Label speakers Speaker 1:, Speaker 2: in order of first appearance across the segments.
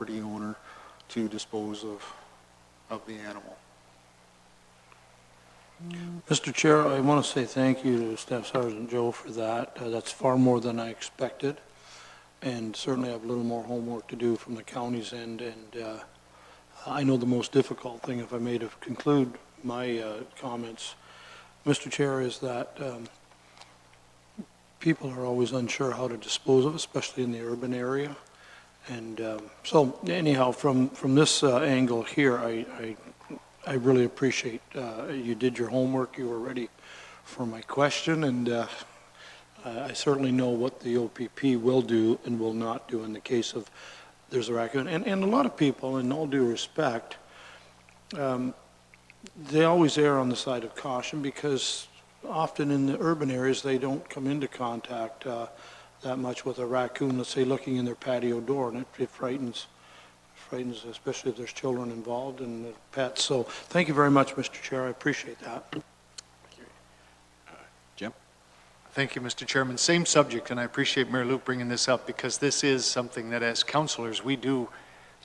Speaker 1: property owner to dispose of the animal.
Speaker 2: Mr. Chair, I want to say thank you to Staff Sergeant Joe for that. That's far more than I expected, and certainly have a little more homework to do from the county's end. And I know the most difficult thing, if I may, to conclude my comments, Mr. Chair, is that people are always unsure how to dispose of, especially in the urban area. And so anyhow, from this angle here, I really appreciate you did your homework. You were ready for my question, and I certainly know what the OPP will do and will not do in the case of there's a raccoon. And a lot of people, in all due respect, they always err on the side of caution because often in the urban areas they don't come into contact that much with a raccoon, let's say, looking in their patio door, and it frightens, especially if there's children involved and pets. So thank you very much, Mr. Chair. I appreciate that.
Speaker 3: Jim?
Speaker 4: Thank you, Mr. Chairman. Same subject, and I appreciate Mayor Luke bringing this up because this is something that as councillors we do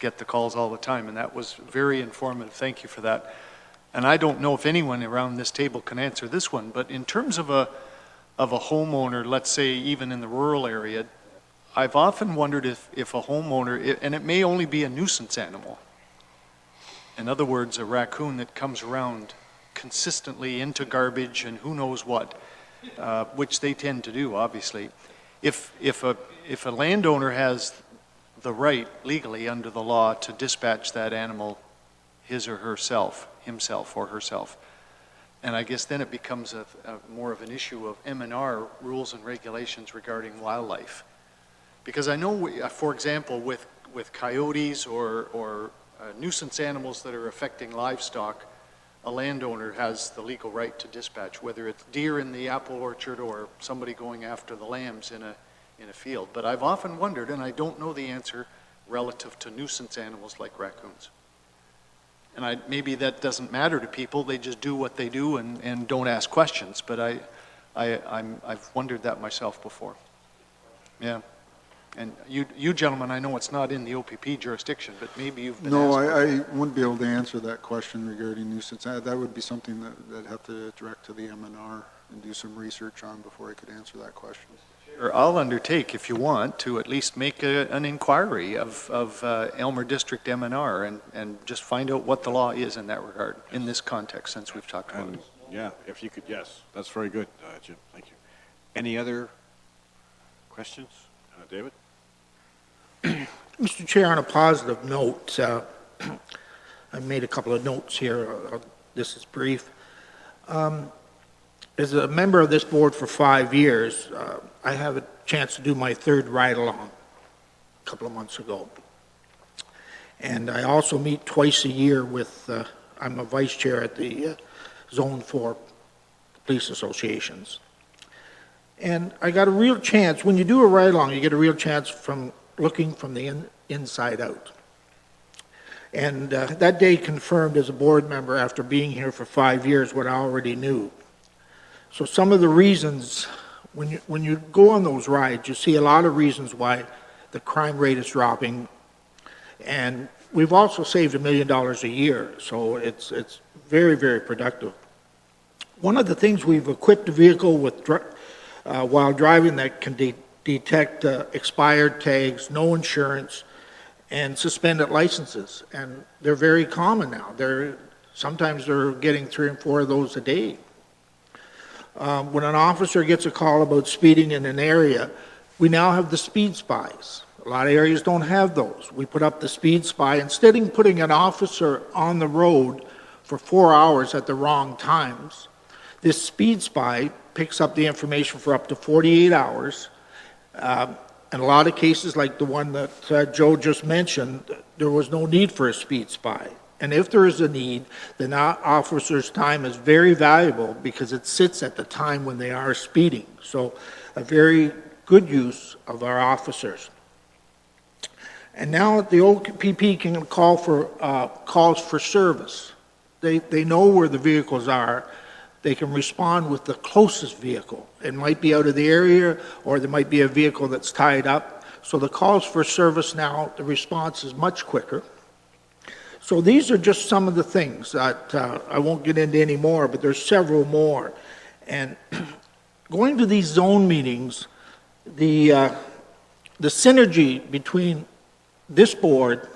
Speaker 4: get the calls all the time, and that was very informative. Thank you for that. And I don't know if anyone around this table can answer this one, but in terms of a homeowner, let's say even in the rural area, I've often wondered if a homeowner, and it may only be a nuisance animal, in other words, a raccoon that comes around consistently into garbage and who knows what, which they tend to do, obviously. If a landowner has the right legally under the law to dispatch that animal, himself or herself, and I guess then it becomes a more of an issue of M&R rules and regulations regarding wildlife. Because I know, for example, with coyotes or nuisance animals that are affecting livestock, a landowner has the legal right to dispatch, whether it's deer in the apple orchard or somebody going after the lambs in a field. But I've often wondered, and I don't know the answer, relative to nuisance animals like raccoons. And maybe that doesn't matter to people, they just do what they do and don't ask questions, but I've wondered that myself before. Yeah. And you gentlemen, I know it's not in the OPP jurisdiction, but maybe you've been
Speaker 1: No,
Speaker 4: asked.
Speaker 1: I wouldn't be able to answer that question regarding nuisance. That would be something that I'd have to direct to the M&R and do some research on before I could answer that question.
Speaker 4: Or I'll undertake, if you want, to at least make an inquiry of Elmer District M&R and just find out what the law is in that regard, in this context, since we've talked about it.
Speaker 3: Yeah, if you could, yes. That's very good, Jim. Thank you. Any other questions? David?
Speaker 5: Mr. Chair, on a positive note, I made a couple of notes here. This is brief. As a member of this board for 5 years, I have a chance to do my third ride-along a couple of months ago. And I also meet twice a year with, I'm a vice chair at the Zone 4 Police Associations. And I got a real chance, when you do a ride-along, you get a real chance from looking from the inside out. And that day confirmed as a board member after being here for 5 years what I already knew. So some of the reasons, when you go on those rides, you see a lot of reasons why the crime rate is dropping. And we've also saved $1 million a year, so it's very, very productive. One of the things, we've equipped the vehicle with while driving that can detect expired tags, no insurance, and suspended licenses. And they're very common now. Sometimes they're getting 3 and 4 of those a day. When an officer gets a call about speeding in an area, we now have the speed spies. A lot of areas don't have those. We put up the speed spy. Instead of putting an officer on the road for 4 hours at the wrong times, this speed spy picks up the information for up to 48 hours. In a lot of cases, like the one that Joe just mentioned, there was no need for a speed spy. And if there is a need, then our officer's time is very valuable because it sits at the time when they are speeding. So a very good use of our officers. And now the OPP can call for calls for service. They know where the vehicles are. They can respond with the closest vehicle. It might be out of the area, or there might be a vehicle that's tied up. So the calls for service now, the response is much quicker. So these are just some of the things that I won't get into any more, but there's several more. And going to these zone meetings, the synergy between this board,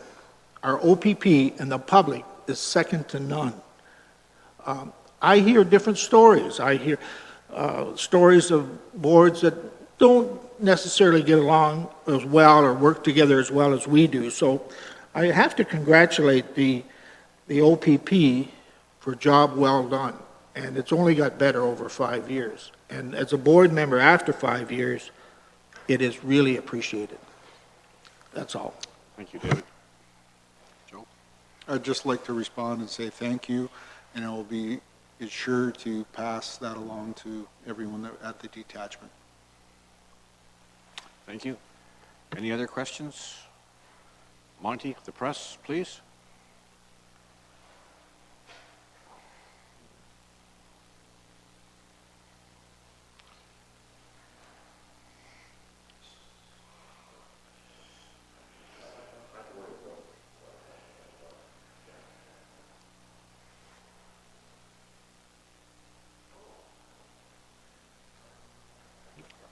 Speaker 5: our OPP, and the public is second to none. I hear different stories. I hear stories of boards that don't necessarily get along as well or work together as well as we do. So I have to congratulate the OPP for a job well done. And it's only got better over 5 years. And as a board member after 5 years, it is really appreciated. That's all.
Speaker 3: Thank you, David. Joe?
Speaker 1: I'd just like to respond and say thank you, and I will be sure to pass that along to everyone at the detachment.
Speaker 3: Thank you. Any other questions? Monty, the press, please.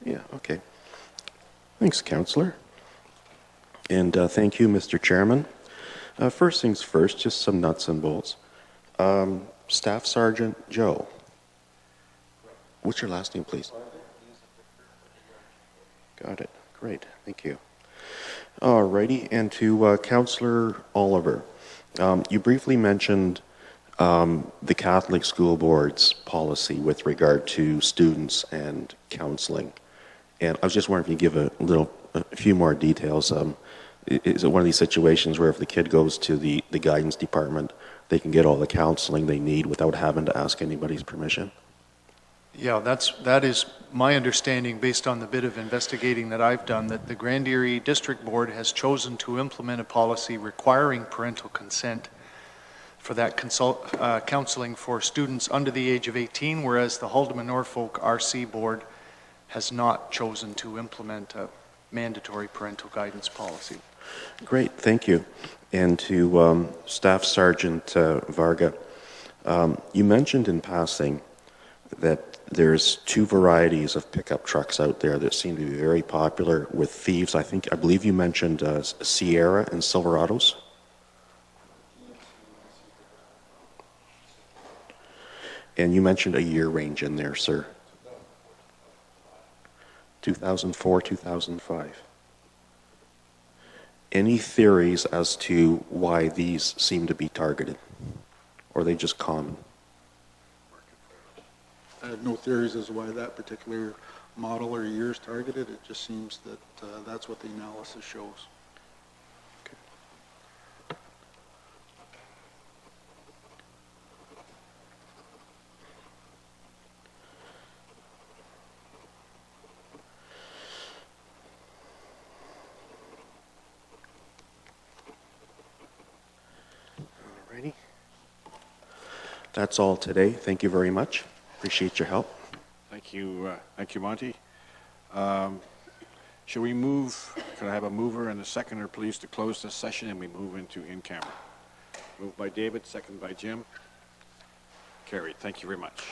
Speaker 6: Yeah, okay. Thanks, Counselor. And thank you, Mr. Chairman. First things first, just some nuts and bolts. Staff Sergeant Joe. What's your last name, please? Got it. Great. Thank you. All righty. And to Counselor Oliver, you briefly mentioned the Catholic School Board's policy with regard to students and counseling. And I was just wondering if you could give a few more details. Is it one of these situations where if the kid goes to the guidance department, they can get all the counseling they need without having to ask anybody's permission?
Speaker 4: Yeah, that is my understanding based on the bit of investigating that I've done, that the Grand Erie District Board has chosen to implement a policy requiring parental consent for that counseling for students under the age of 18, whereas the Haldeman Norfolk RC Board has not chosen to implement a mandatory parental guidance policy.
Speaker 6: Great, thank you. And to Staff Sergeant Varga, you mentioned in passing that there's two varieties of pickup trucks out there that seem to be very popular with thieves. I believe you mentioned Sierra and Silverados. And you mentioned a year range in there, sir. 2004, 2005. Any theories as to why these seem to be targeted? Or are they just common?
Speaker 1: I have no theories as to why that particular model or year is targeted. It just seems that that's what the analysis shows.
Speaker 6: Alrighty. That's all today. Thank you very much. Appreciate your help.
Speaker 3: Thank you, Monty. Should we move, could I have a mover and a seconder, please, to close this session and we move into in-camera? Moved by David, second by Jim. Carried. Thank you very much.